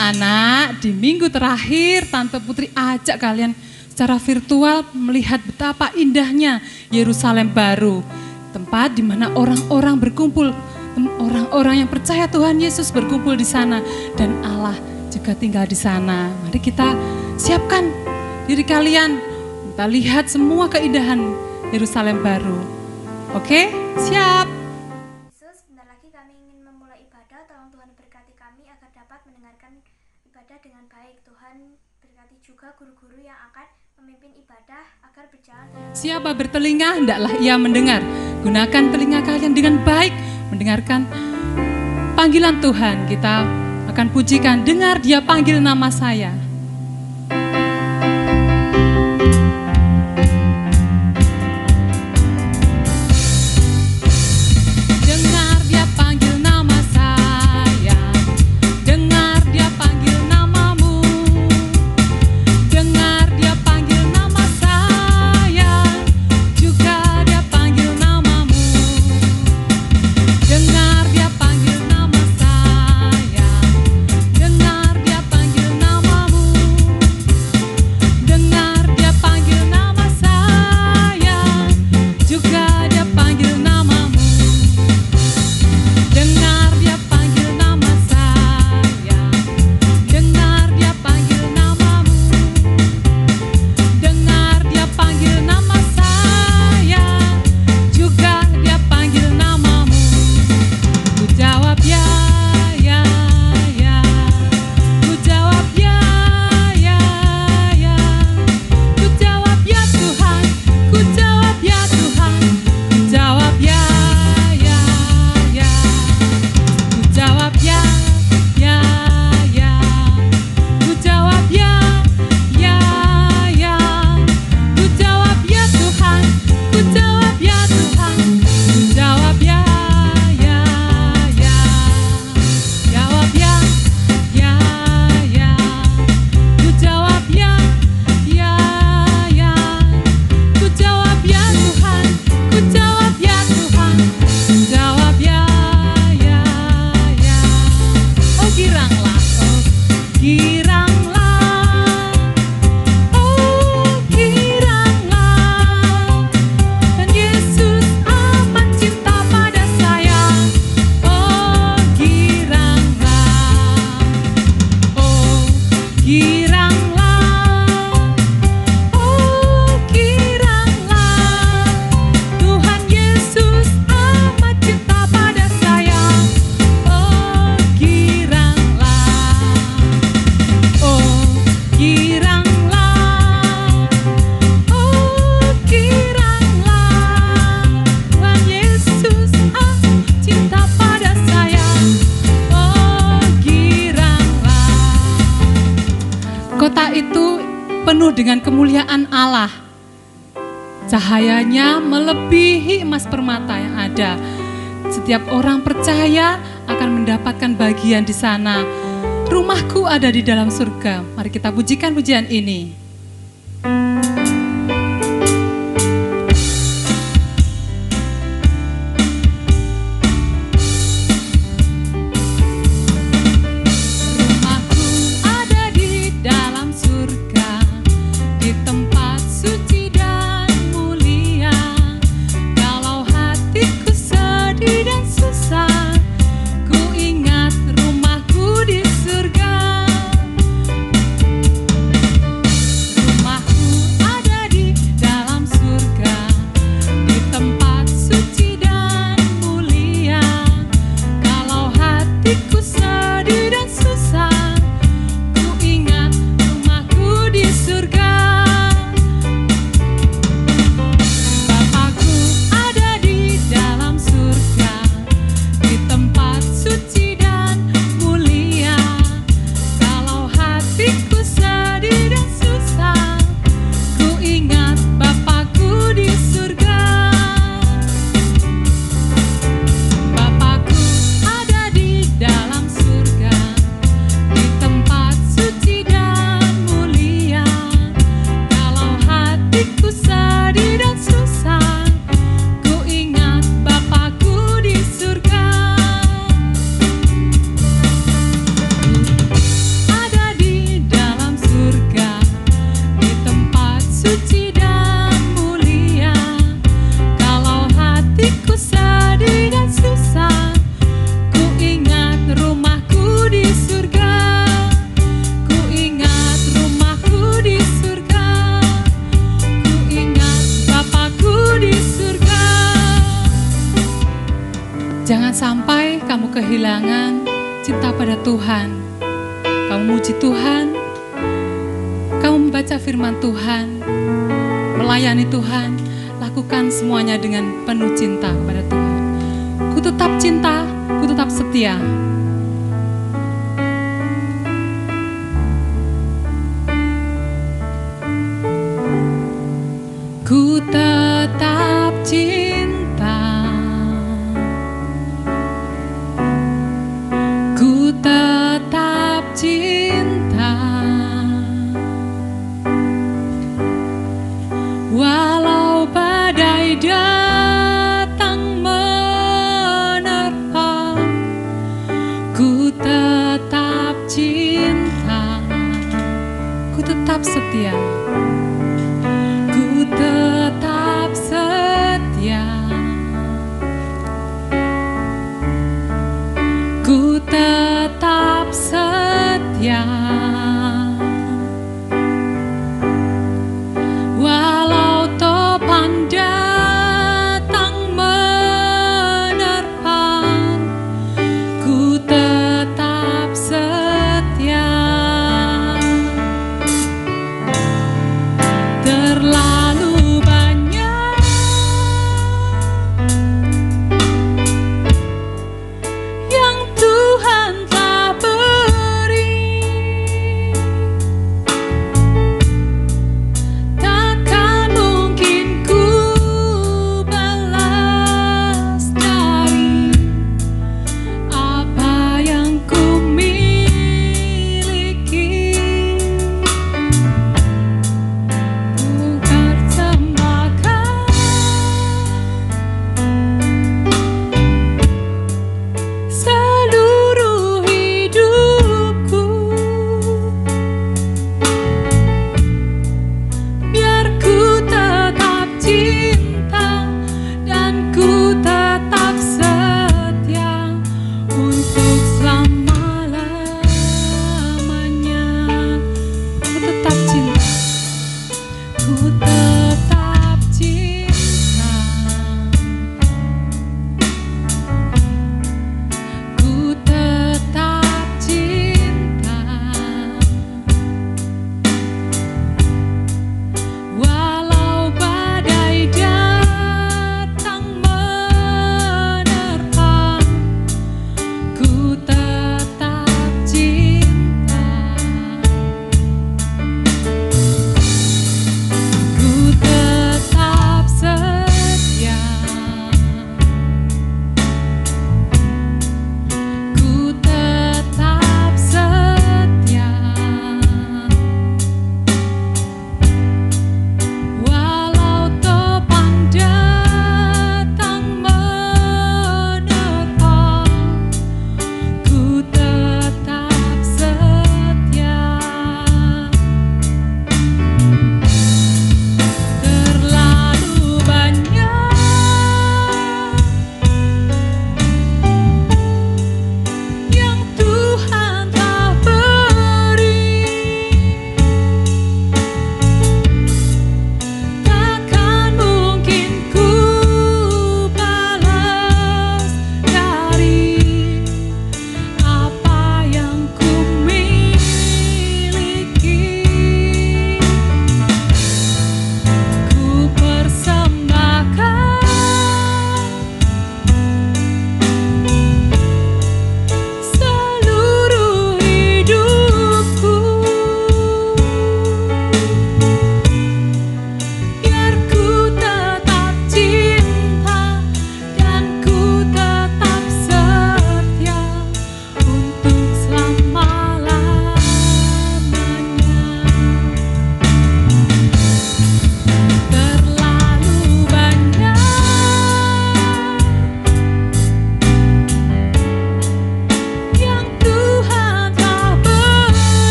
anak-anak, di minggu terakhir Tante Putri ajak kalian secara virtual melihat betapa indahnya Yerusalem baru. Tempat di mana orang-orang berkumpul, orang-orang yang percaya Tuhan Yesus berkumpul di sana dan Allah juga tinggal di sana. Mari kita siapkan diri kalian, kita lihat semua keindahan Yerusalem baru. Oke, siap. Dengan baik. Tuhan berkati juga guru-guru yang akan memimpin ibadah agar berjalan. Siapa bertelinga, hendaklah ia mendengar. Gunakan telinga kalian dengan baik, mendengarkan panggilan Tuhan. Kita akan pujikan, dengar Dia panggil nama saya. Dengan kemuliaan Allah, cahayanya melebihi emas permata yang ada. Setiap orang percaya akan mendapatkan bagian di sana. Rumahku ada di dalam surga. Mari kita pujikan pujian ini. kehilangan cinta pada Tuhan, kamu muji Tuhan, kamu membaca firman Tuhan, melayani Tuhan, lakukan semuanya dengan penuh cinta kepada Tuhan. Ku tetap cinta, ku tetap setia. Ku tetap cinta, ku tetap cinta, walau badai datang menerpa, ku tetap cinta, ku tetap setia. Ku tetap setia, ku tetap setia, walau topan datang menerpa, ku tetap setia.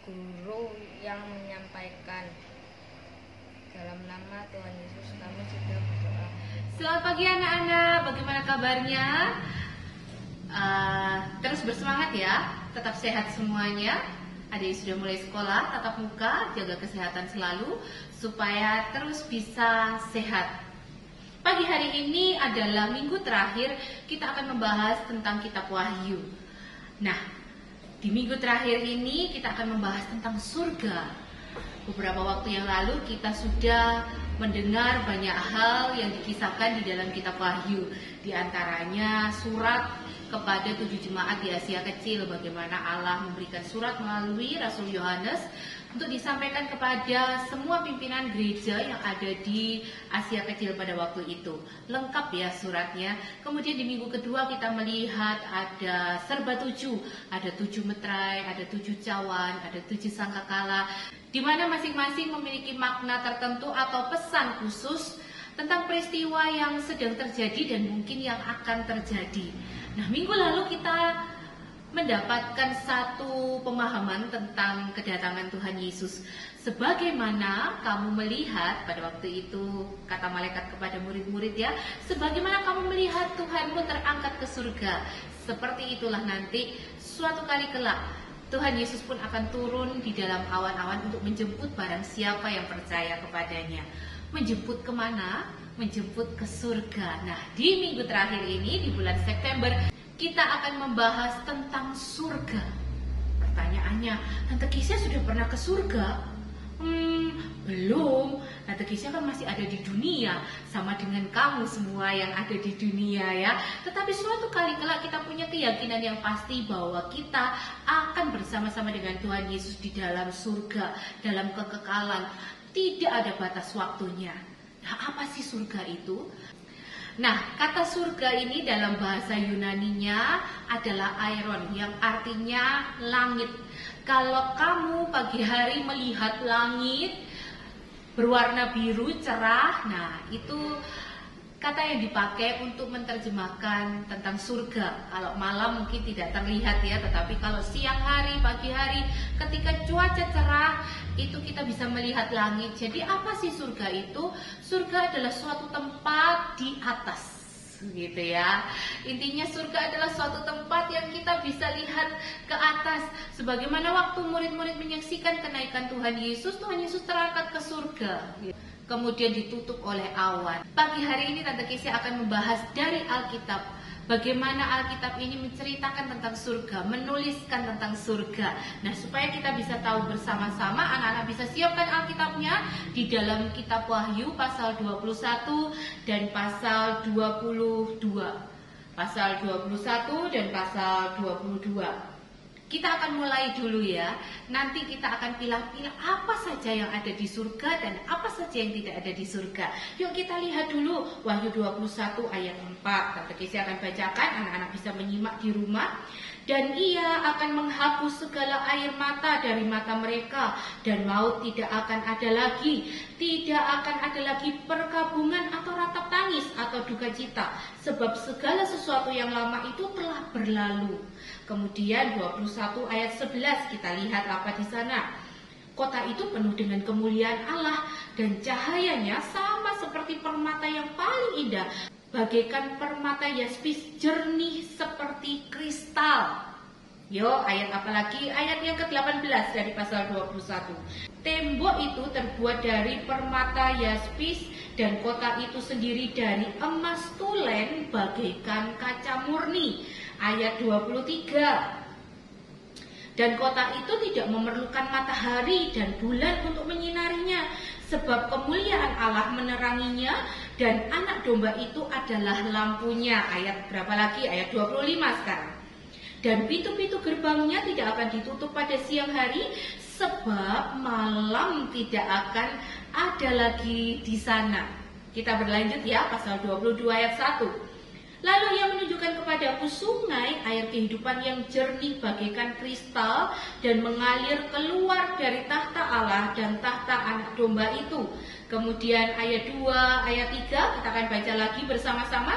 guru yang menyampaikan. Dalam nama Tuhan Yesus kami sudah berdoa. Selamat pagi anak-anak, bagaimana kabarnya? Terus bersemangat ya, tetap sehat semuanya. Adik sudah mulai sekolah, tatap muka, jaga kesehatan selalu supaya terus bisa sehat. Pagi hari ini adalah minggu terakhir, kita akan membahas tentang kitab Wahyu. Nah, di minggu terakhir ini kita akan membahas tentang surga. Beberapa waktu yang lalu kita sudah mendengar banyak hal yang dikisahkan di dalam kitab Wahyu. Di antaranya surat kepada 7 jemaat di Asia Kecil, bagaimana Allah memberikan surat melalui Rasul Yohanes untuk disampaikan kepada semua pimpinan gereja yang ada di Asia Kecil pada waktu itu. Lengkap ya suratnya. Kemudian di minggu kedua kita melihat ada serba 7, ada 7 meterai, ada 7 cawan, ada 7 sangkakala, di mana masing-masing memiliki makna tertentu atau pesan khusus tentang peristiwa yang sedang terjadi dan mungkin yang akan terjadi. Nah, minggu lalu kita mendapatkan satu pemahaman tentang kedatangan Tuhan Yesus. Sebagaimana kamu melihat pada waktu itu, kata malaikat kepada murid-murid ya, sebagaimana kamu melihat Tuhanmu terangkat ke surga, seperti itulah nanti suatu kali kelak Tuhan Yesus pun akan turun di dalam awan-awan untuk menjemput barang siapa yang percaya kepadanya. Menjemput kemana? Menjemput ke surga. Nah, di minggu terakhir ini, di bulan September, kita akan membahas tentang surga. Pertanyaannya, Tante Kisya sudah pernah ke surga? Belum. Tante Kisya kan masih ada di dunia, sama dengan kamu semua yang ada di dunia ya. Tetapi suatu kali kelak kita punya keyakinan yang pasti bahwa kita akan bersama-sama dengan Tuhan Yesus di dalam surga, dalam kekekalan. Tidak ada batas waktunya. Nah, apa sih surga itu? Nah, kata surga ini dalam bahasa Yunaninya adalah airon, yang artinya langit. Kalau kamu pagi hari melihat langit berwarna biru cerah, nah itu kata yang dipakai untuk menerjemahkan tentang surga. Kalau malam mungkin tidak terlihat ya, tetapi kalau siang hari, pagi hari, ketika cuaca cerah, itu kita bisa melihat langit. Jadi apa sih surga itu? Surga adalah suatu tempat di atas, gitu ya. Intinya surga adalah suatu tempat yang kita bisa lihat ke atas. Sebagaimana waktu murid-murid menyaksikan kenaikan Tuhan Yesus terangkat ke surga, kemudian ditutup oleh awan. Pagi hari ini Tante Kisya akan membahas dari Alkitab, bagaimana Alkitab ini menceritakan tentang surga, menuliskan tentang surga. Nah, supaya kita bisa tahu bersama-sama, anak-anak bisa siapkan Alkitabnya di dalam kitab Wahyu pasal 21 dan pasal 22. Pasal 21 dan pasal 22. Kita akan mulai dulu ya. Nanti kita akan pilah-pilah apa saja yang ada di surga dan apa saja yang tidak ada di surga. Yuk kita lihat dulu Wahyu 21 ayat 4. Tante Kisya akan bacakan, anak-anak bisa menyimak di rumah. Dan ia akan menghapus segala air mata dari mata mereka, dan maut tidak akan ada lagi. Tidak akan ada lagi perkabungan atau ratap tangis atau duka cita, sebab segala sesuatu yang lama itu telah berlalu. Kemudian 21 ayat 11 kita lihat apa di sana. Kota itu penuh dengan kemuliaan Allah dan cahayanya sama seperti permata yang paling indah, bagaikan permata yaspis jernih seperti kristal. Yo, ayat apa lagi? Ayat yang ke-18 dari pasal 21. Tembok itu terbuat dari permata yaspis dan kota itu sendiri dari emas tulen bagaikan kaca murni. Ayat 23. Dan kota itu tidak memerlukan matahari dan bulan untuk menyinarinya, sebab kemuliaan Allah meneranginya dan anak domba itu adalah lampunya. Ayat berapa lagi? Ayat 25 sekarang. Dan pintu-pintu gerbangnya tidak akan ditutup pada siang hari, sebab malam tidak akan ada lagi di sana. Kita berlanjut ya, pasal 22 ayat 1. Lalu ia menunjukkan kepadaku sungai air kehidupan yang jernih bagaikan kristal dan mengalir keluar dari tahta Allah dan tahta anak domba itu. Kemudian ayat 2, ayat 3 kita akan baca lagi bersama-sama.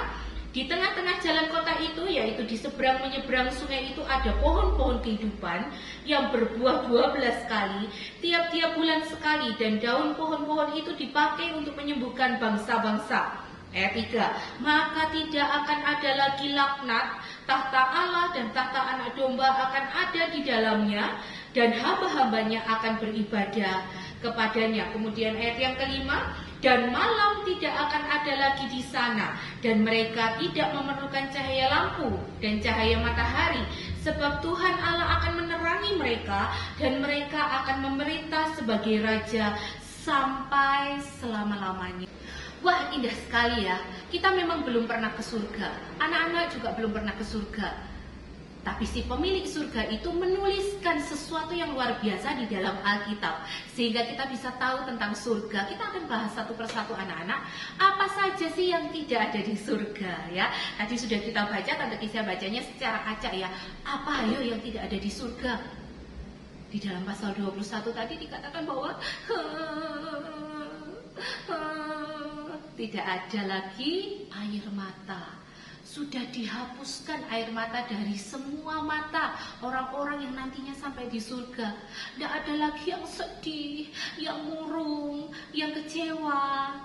Di tengah-tengah jalan kota itu, yaitu di seberang menyeberang sungai itu, ada pohon-pohon kehidupan yang berbuah 12 kali, tiap-tiap bulan sekali, dan daun pohon-pohon itu dipakai untuk menyembuhkan bangsa-bangsa. Ayat 3, maka tidak akan ada lagi laknat, tahta Allah dan tahta anak domba akan ada di dalamnya, dan hamba-hambanya akan beribadah kepadanya. Kemudian ayat yang kelima, dan malam tidak akan ada lagi di sana, dan mereka tidak memerlukan cahaya lampu dan cahaya matahari, sebab Tuhan Allah akan menerangi mereka, dan mereka akan memerintah sebagai raja sampai selama-lamanya. Wah, indah sekali ya. Kita memang belum pernah ke surga. Anak-anak juga belum pernah ke surga. Tapi si pemilik surga itu menuliskan sesuatu yang luar biasa di dalam Alkitab, sehingga kita bisa tahu tentang surga. Kita akan bahas satu persatu anak-anak, apa saja sih yang tidak ada di surga ya. Tadi sudah kita baca, Tante Kisah bacanya secara acak ya. Apa ayo yang tidak ada di surga? Di dalam pasal 21 tadi dikatakan bahwa tidak ada lagi air mata. Sudah dihapuskan air mata dari semua mata orang-orang yang nantinya sampai di surga. Tidak ada lagi yang sedih, yang murung, yang kecewa.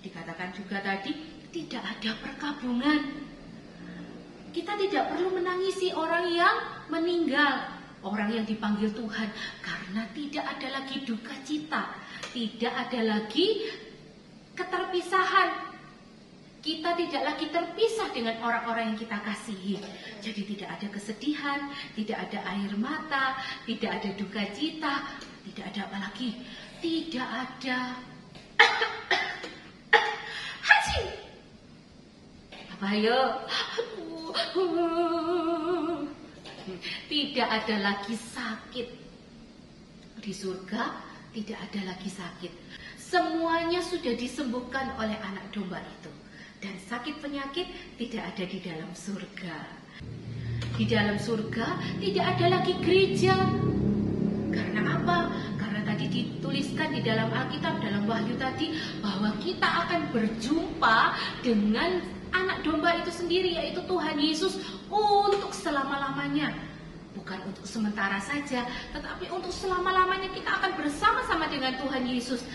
Dikatakan juga tadi, tidak ada perkabungan. Kita tidak perlu menangisi orang yang meninggal, orang yang dipanggil Tuhan, karena tidak ada lagi duka cita, tidak ada lagi keterpisahan. Kita tidak lagi terpisah dengan orang-orang yang kita kasihi. Jadi tidak ada kesedihan, tidak ada air mata, tidak ada duka cita, tidak ada apa lagi, tidak ada haji. Apa ayo? Tidak ada lagi sakit. Di surga tidak ada lagi sakit. Semuanya sudah disembuhkan oleh anak domba itu. Dan sakit penyakit tidak ada di dalam surga. Di dalam surga tidak ada lagi gereja. Karena apa? Karena tadi dituliskan di dalam Alkitab, dalam Wahyu tadi, bahwa kita akan berjumpa dengan anak domba itu sendiri, yaitu Tuhan Yesus, untuk selama-lamanya. Bukan untuk sementara saja, tetapi untuk selama-lamanya kita akan bersama-sama dengan Tuhan Yesus.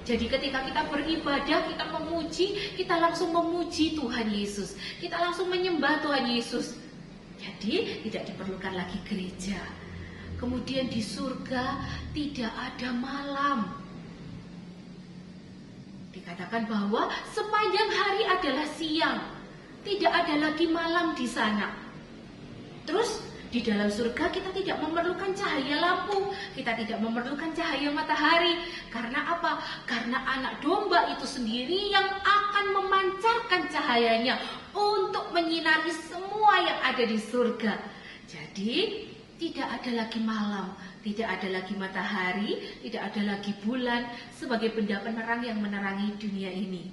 Jadi ketika kita beribadah, kita memuji, kita langsung memuji Tuhan Yesus. Kita langsung menyembah Tuhan Yesus. Jadi tidak diperlukan lagi gereja. Kemudian di surga tidak ada malam. Dikatakan bahwa sepanjang hari adalah siang. Tidak ada lagi malam di sana. Terus di dalam surga kita tidak memerlukan cahaya lampu, kita tidak memerlukan cahaya matahari. Karena apa? Karena anak domba itu sendiri yang akan memancarkan cahayanya untuk menyinari semua yang ada di surga. Jadi tidak ada lagi malam, tidak ada lagi matahari, tidak ada lagi bulan sebagai benda penerang yang menerangi dunia ini.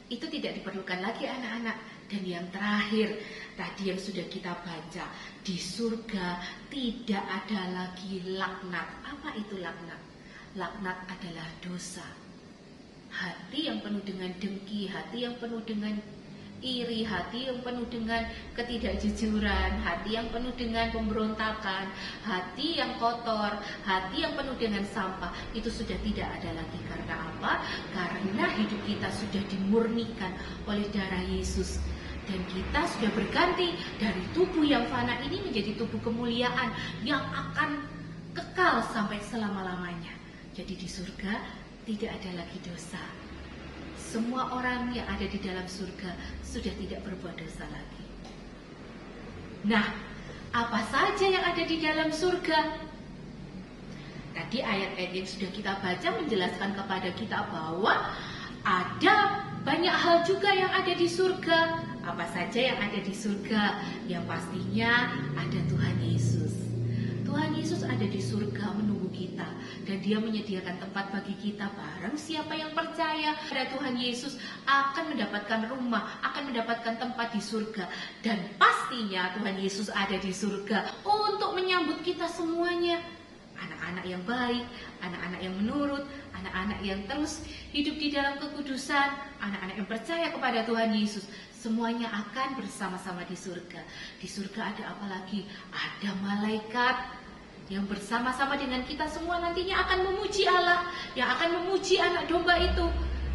Itu tidak diperlukan lagi anak-anak. Dan yang terakhir, tadi yang sudah kita baca, di surga tidak ada lagi laknat. Apa itu laknat? Laknat adalah dosa. Hati yang penuh dengan dengki, hati yang penuh dengan iri, hati yang penuh dengan ketidakjujuran, hati yang penuh dengan pemberontakan, hati yang kotor, hati yang penuh dengan sampah, itu sudah tidak ada lagi. Karena apa? Karena hidup kita sudah dimurnikan oleh darah Yesus. Dan kita sudah berganti dari tubuh yang fana ini menjadi tubuh kemuliaan yang akan kekal sampai selama-lamanya. Jadi di surga tidak ada lagi dosa. Semua orang yang ada di dalam surga sudah tidak berbuat dosa lagi. Nah, apa saja yang ada di dalam surga? Tadi ayat-ayat yang sudah kita baca menjelaskan kepada kita bahwa ada banyak hal juga yang ada di surga. Apa saja yang ada di surga? Yang pastinya ada Tuhan Yesus. Tuhan Yesus ada di surga menunggu kita. Dan Dia menyediakan tempat bagi kita. Barang siapa yang percaya pada Tuhan Yesus akan mendapatkan rumah, akan mendapatkan tempat di surga. Dan pastinya Tuhan Yesus ada di surga untuk menyambut kita semuanya. Anak-anak yang baik, anak-anak yang menurut, anak-anak yang terus hidup di dalam kekudusan, anak-anak yang percaya kepada Tuhan Yesus. semuanya akan bersama-sama di surga. Di surga ada apa lagi? Ada malaikat yang bersama-sama dengan kita semua nantinya akan memuji Allah, yang akan memuji anak domba itu,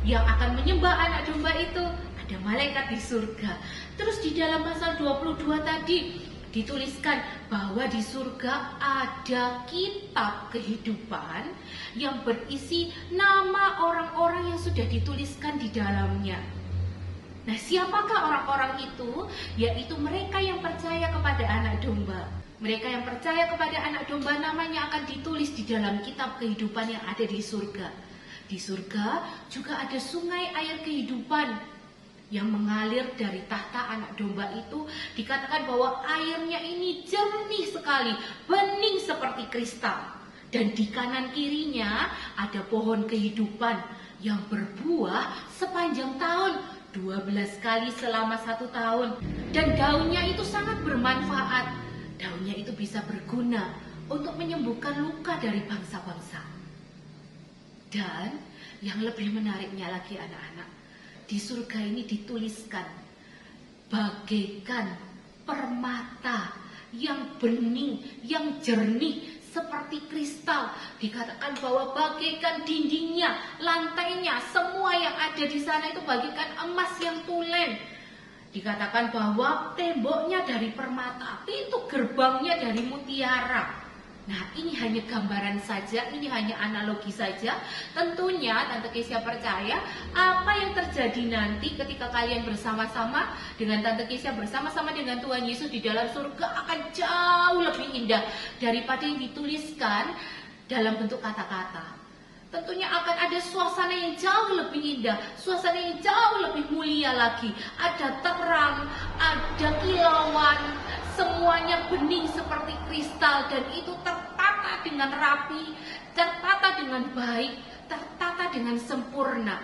yang akan menyembah anak domba itu. Ada malaikat di surga. Terus di dalam pasal 22 tadi dituliskan bahwa di surga ada kitab kehidupan yang berisi nama orang-orang yang sudah dituliskan di dalamnya. Nah, siapakah orang-orang itu? Yaitu mereka yang percaya kepada anak domba. Mereka yang percaya kepada anak domba namanya akan ditulis di dalam kitab kehidupan yang ada di surga. Di surga juga ada sungai air kehidupan yang mengalir dari tahta anak domba itu. Dikatakan bahwa airnya ini jernih sekali, bening seperti kristal. Dan di kanan kirinya ada pohon kehidupan yang berbuah sepanjang tahun, 12 kali selama 1 tahun. Dan daunnya itu sangat bermanfaat. Daunnya itu bisa berguna untuk menyembuhkan luka dari bangsa-bangsa. Dan yang lebih menariknya lagi anak-anak, di surga ini dituliskan bagaikan permata yang bening, yang jernih seperti kristal. Dikatakan bahwa bagaikan dindingnya, lantainya, semua yang ada di sana itu bagaikan emas yang tulen. Dikatakan bahwa temboknya dari permata, pintu gerbangnya dari mutiara. Nah, ini hanya gambaran saja, ini hanya analogi saja. Tentunya Tante Kesia percaya apa yang terjadi nanti ketika kalian bersama-sama dengan Tante Kesia, bersama-sama dengan Tuhan Yesus di dalam surga akan jauh lebih indah daripada yang dituliskan dalam bentuk kata-kata. Tentunya akan ada suasana yang jauh lebih indah, suasana yang jauh lebih mulia lagi. Ada terang, ada kilauan, semuanya bening seperti kristal, dan itu tertata dengan rapi, tertata dengan baik, tertata dengan sempurna.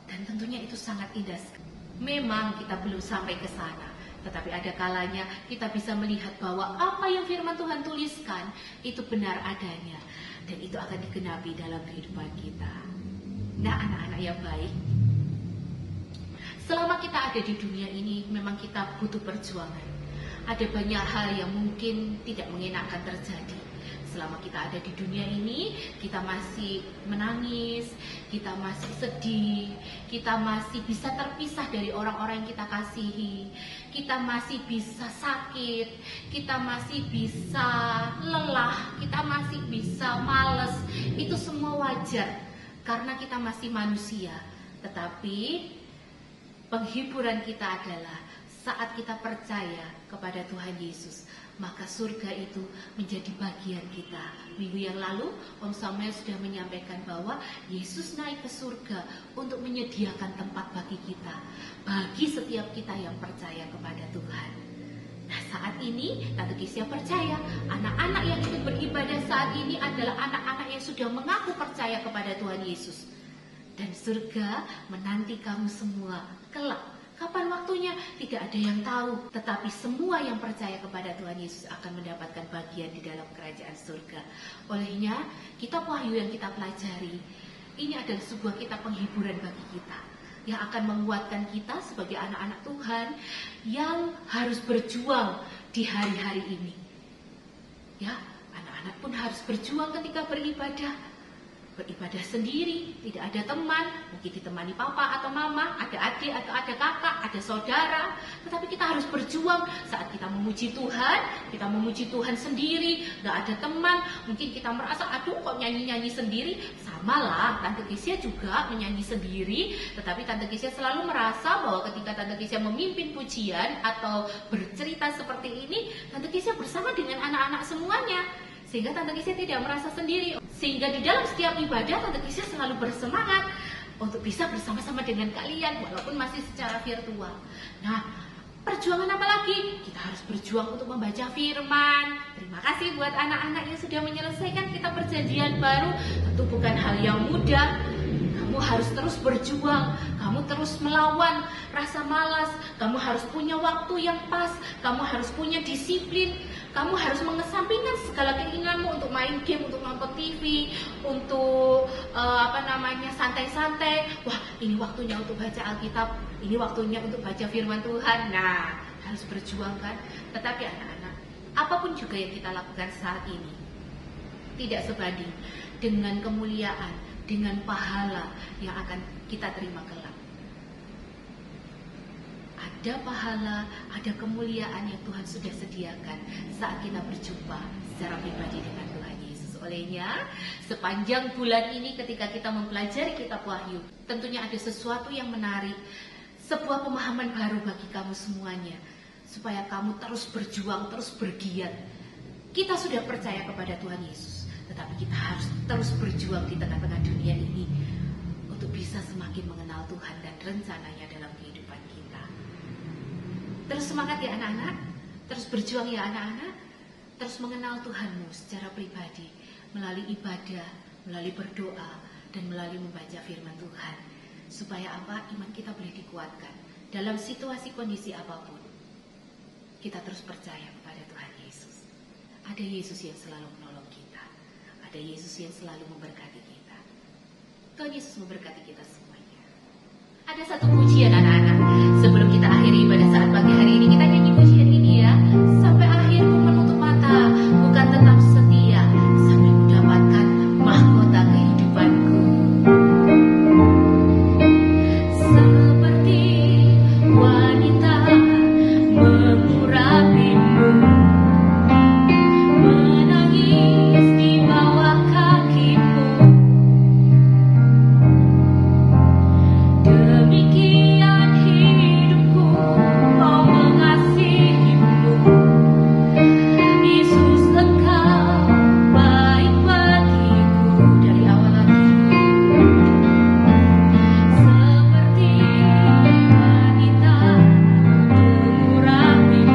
Dan tentunya itu sangat indah. Memang kita belum sampai ke sana, tetapi ada kalanya kita bisa melihat bahwa apa yang firman Tuhan tuliskan itu benar adanya. Dan itu akan digenapi dalam kehidupan kita. Nah, anak-anak yang baik, selama kita ada di dunia ini memang kita butuh perjuangan. Ada banyak hal yang mungkin tidak mengenakan terjadi. Selama kita ada di dunia ini, kita masih menangis, kita masih sedih, kita masih bisa terpisah dari orang-orang yang kita kasihi, kita masih bisa sakit, kita masih bisa lelah, kita masih bisa males. Itu semua wajar karena kita masih manusia. Tetapi penghiburan kita adalah saat kita percaya kepada Tuhan Yesus, maka surga itu menjadi bagian kita. Minggu yang lalu Om Samuel sudah menyampaikan bahwa Yesus naik ke surga untuk menyediakan tempat bagi kita, bagi setiap kita yang percaya kepada Tuhan. Nah, saat ini Tante Kesia percaya anak-anak yang ikut beribadah saat ini adalah anak-anak yang sudah mengaku percaya kepada Tuhan Yesus. Dan surga menanti kamu semua kelak. Kapan waktunya? Tidak ada yang tahu. Tetapi semua yang percaya kepada Tuhan Yesus akan mendapatkan bagian di dalam kerajaan surga. Olehnya, kitab Wahyu yang kita pelajari, ini adalah sebuah kitab penghiburan bagi kita, yang akan menguatkan kita sebagai anak-anak Tuhan yang harus berjuang di hari-hari ini. Ya, anak-anak pun harus berjuang ketika beribadah. Beribadah sendiri, tidak ada teman, mungkin ditemani papa atau mama, ada adik atau ada kakak, ada saudara. Tetapi kita harus berjuang saat kita memuji Tuhan, kita memuji Tuhan sendiri, gak ada teman. Mungkin kita merasa, aduh kok nyanyi-nyanyi sendiri. Samalah, Tante Kesia juga menyanyi sendiri. Tetapi Tante Kesia selalu merasa bahwa ketika Tante Kesia memimpin pujian atau bercerita seperti ini, Tante Kesia bersama dengan anak-anak semuanya. Sehingga Tante Kesia tidak merasa sendiri. Sehingga di dalam setiap ibadah Tante Kesia selalu bersemangat untuk bisa bersama-sama dengan kalian walaupun masih secara virtual. Nah, perjuangan apa lagi? Kita harus berjuang untuk membaca firman. Terima kasih buat anak-anak yang sudah menyelesaikan kitab perjanjian baru. Tentu bukan hal yang mudah. Kamu Kamu harus terus berjuang, kamu terus melawan rasa malas, kamu harus punya waktu yang pas, kamu harus punya disiplin, kamu harus mengesampingkan segala keinginanmu untuk main game, untuk nonton TV, untuk santai-santai. Wah, ini waktunya untuk baca Alkitab, ini waktunya untuk baca firman Tuhan. Nah, harus berjuang kan? Tetapi anak-anak, apapun juga yang kita lakukan saat ini tidak sebanding dengan kemuliaan, dengan pahala yang akan kita terima kelak. Ada pahala, ada kemuliaan yang Tuhan sudah sediakan saat kita berjumpa secara pribadi dengan Tuhan Yesus. Olehnya, sepanjang bulan ini ketika kita mempelajari kitab Wahyu, tentunya ada sesuatu yang menarik, sebuah pemahaman baru bagi kamu semuanya, supaya kamu terus berjuang, terus bergiat. Kita sudah percaya kepada Tuhan Yesus, tetapi kita harus terus berjuang di tengah-tengah dunia ini untuk bisa semakin mengenal Tuhan dan rencananya dalam kehidupan kita. Terus semangat ya anak-anak, terus berjuang ya anak-anak, terus mengenal Tuhanmu secara pribadi melalui ibadah, melalui berdoa, dan melalui membaca firman Tuhan. Supaya apa? Iman kita boleh dikuatkan dalam situasi kondisi apapun. Kita terus percaya kepada Tuhan Yesus. Ada Yesus yang selalu menolong kita. Ada Yesus yang selalu memberkati kita. Tuhan Yesus memberkati kita semuanya. Ada satu pujian anak-anak. Sebelum kita akhiri pada saat pagi hari ini, kita nyanyi pujian ini ya. Sampai akhirku menutup mata, bukan tetap setia, sampai mendapatkan mahkota kehidupanku. Seperti wanita mengurapimu, menangis di bawah kakimu. Demikian hidupku, mau mengasihimu. Yesus, Engkau baik bagiku dari awal hatiku. Seperti wanita mengurapimu,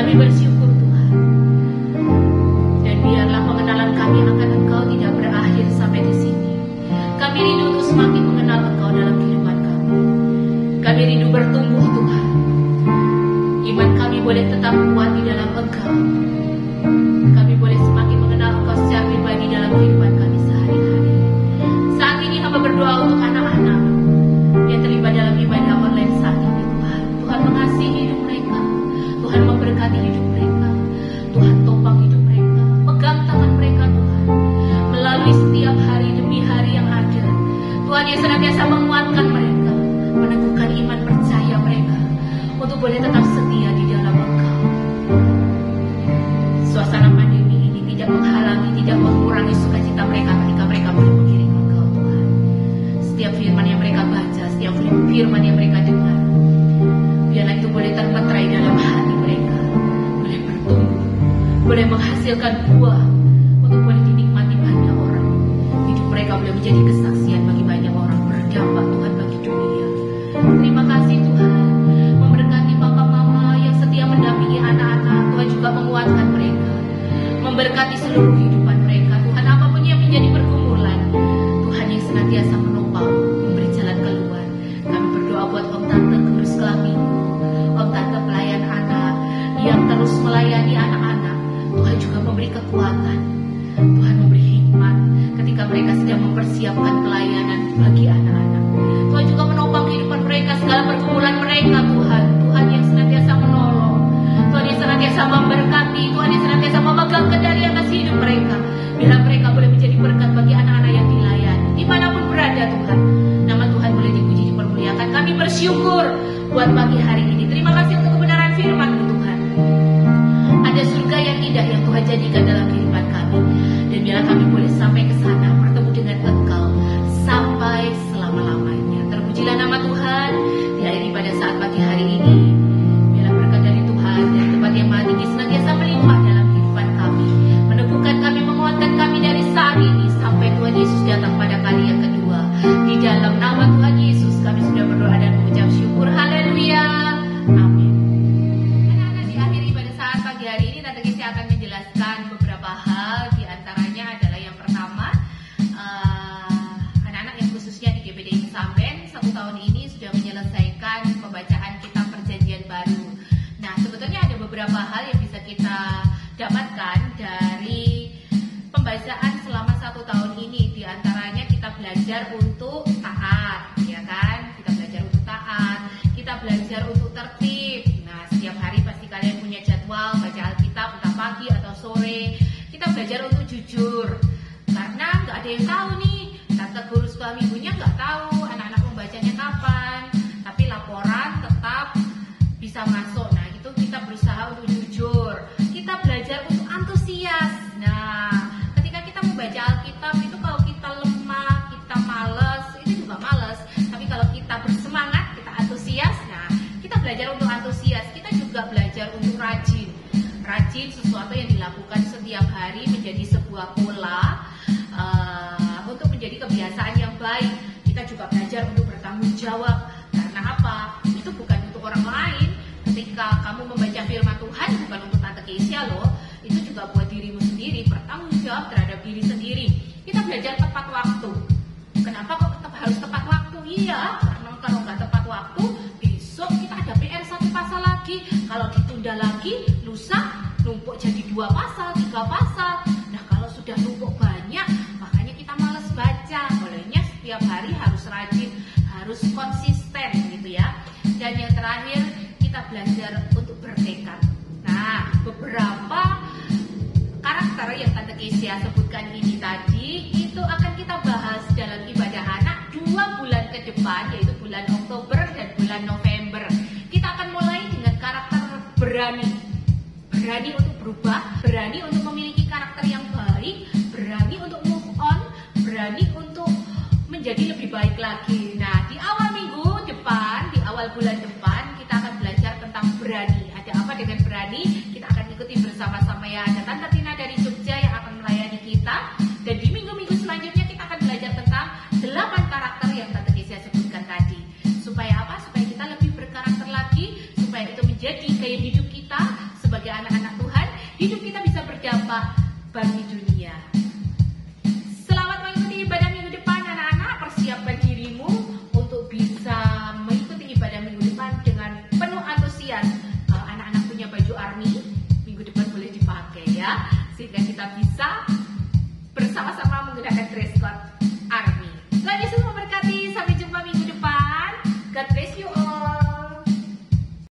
kami bersyukur Tuhan. Dan biarlah pengenalan kami akan Engkau tidak berakhir sampai di sini. Kami rindu untuk semakin mengenal Engkau dalam kehidupan kami. Kami rindu bertumbuh Tuhan. Iman kami boleh tetap kuat di dalam Engkau. Kami boleh semakin mengenal Engkau secara pribadi dalam kehidupan kami sehari-hari. Saat ini hamba berdoa untuk anak-anak yang terlibat dalam ibadah online saat ini Tuhan. Tuhan mengasihi hidup mereka. Tuhan memberkati hidup mereka. Tuhan topang hidup mereka. Pegang tangan mereka Tuhan. Melalui setiap hari demi hari yang ada. Tuhan yang senantiasa menguatkan mereka. Meneguhkan iman percaya mereka. Untuk boleh tetap setia di dalam Engkau. Suasana pandemi ini tidak menghalangi, tidak mengurangi sukacita mereka ketika mereka boleh mengiring Engkau Tuhan. Setiap firman yang mereka baca, setiap firman yang mereka dengar, biarlah itu boleh terpetrai dalam hati mereka, boleh bertumbuh, boleh menghasilkan buah untuk boleh dinikmati banyak orang. Hidup mereka boleh menjadi kesaksian bagi banyak orang, berdampak Tuhan bagi dunia. Terima kasih Tuhan, memberkati papa mama yang setia mendampingi anak-anak. Tuhan juga menguatkan mereka, memberkati seluruh kehidupan mereka. Tuhan, apapun yang menjadi pergumulan, Tuhan yang senantiasa menopang, memberi jalan keluar. Kami berdoa buat Om Tante Guru Sekolah Minggu, Om Tante pelayan anak yang terus melayani anak-anak. Tuhan juga memberi kekuatan, Tuhan memberi hikmat ketika mereka sedang mempersiapkan pelayanan bagi anak-anak. Tuhan juga menopang kehidupan mereka, segala pergumulan mereka Tuhan. Tuhan yang senantiasa menolong, Tuhan yang senantiasa memberkati, Tuhan yang senantiasa memegang kendali atas hidup mereka. Biarlah mereka boleh menjadi berkat bagi anak-anak yang dilayani dimanapun berada Tuhan. Nama Tuhan boleh dipuji, dipermuliakan. Kami bersyukur buat pagi hari ini. Terima kasih untuk kebenaran firman-Mu Tuhan. Ada surga yang indah yang Tuhan jadikan dalam kehidupan kami. Dan biarlah kami boleh sampai ke sana bertemu dengan Engkau sampai selama-lamanya. Terpujilah nama Tuhan diakhiri pada saat pagi hari ini. Biarlah berkat dari Tuhan dari tempat yang maha tinggi senantiasa melimpah dalam kehidupan kami, meneguhkan kami, menguatkan kami dari saat ini sampai Tuhan Yesus datang pada kali yang kedua. Di dalam nama Tuhan Yesus kami sudah berdoa dan mengucap syukur. Haleluya, amin. Anak-anak, diakhiri pada saat pagi hari ini Tante Kisi akan menjelaskan beberapa hal. Di antaranya adalah yang pertama, anak-anak yang khususnya di GPDI Samben 1 tahun ini sudah menyelesaikan pembacaan kitab Perjanjian Baru. Nah, sebetulnya ada beberapa hal yang bisa kita dapatkan dari pembacaan selama 1 tahun ini. Di antaranya kita belajar untuk taat, ya kan? Kita belajar untuk taat, kita belajar untuk tertib. Nah, setiap hari pasti kalian punya jadwal baca Alkitab entah pagi atau sore. Kita belajar untuk jujur, karena nggak ada yang tahu nih. Tante Guru Sekolah Minggunya nggak tahu anak-anak membacanya kapan, tapi laporan tetap bisa masuk. Nah, itu kita berusaha untuk jujur. Kita belajar untuk antusias. Nah, ketika kita membaca Alkitab itu kalau kita lemah, kita malas, itu juga malas. Tapi kalau kita bersemangat, kita antusias. Nah, kita belajar untuk antusias. Kita juga belajar untuk rajin. Rajin sesuatu yang dilakukan setiap hari menjadi sebuah pola, untuk menjadi kebiasaan yang baik. Kita juga belajar untuk bertanggung jawab. Karena apa? Itu bukan untuk orang lain. Ketika kamu membaca firman Tuhan, bukan untuk Tante Keisha loh. Itu juga buat dirimu sendiri, bertanggung jawab terhadap diri sendiri. Kita belajar tepat waktu. Kenapa kok tetap harus tepat waktu? Iya, karena kalau nggak tepat waktu, besok kita ada PR 1 pasal lagi. Kalau ditunda lagi, lusa numpuk jadi 2 pasal, 3 pasal. Nah, kalau sudah numpuk banyak, makanya kita males baca. Olehnya setiap hari harus rajin, harus konsisten gitu ya. Dan yang terakhir, kita belajar untuk bertekad. Nah, beberapa karakter yang Tante Kesia sebutkan ini tadi, itu akan kita bahas dalam ibadah anak 2 bulan ke depan, yaitu bulan Oktober dan bulan November. Kita akan mulai dengan karakter berani. Berani untuk berubah, berani untuk memiliki karakter yang baik, berani untuk move on, berani untuk menjadi lebih baik lagi. Nah, di awal minggu depan, di awal bulan depan, kita akan belajar tentang berani. Ada apa dengan berani? Kita akan ikuti bersama-sama ya. Ada Tante Tina dari Jogja yang akan melayani kita. Dan di minggu-minggu selanjutnya kita akan belajar tentang 8 karakter yang Tante Kesia sebutkan tadi. Supaya apa? Supaya kita lebih berkarakter lagi, supaya itu menjadi gaya hidup kita sebagai anak bagi dunia.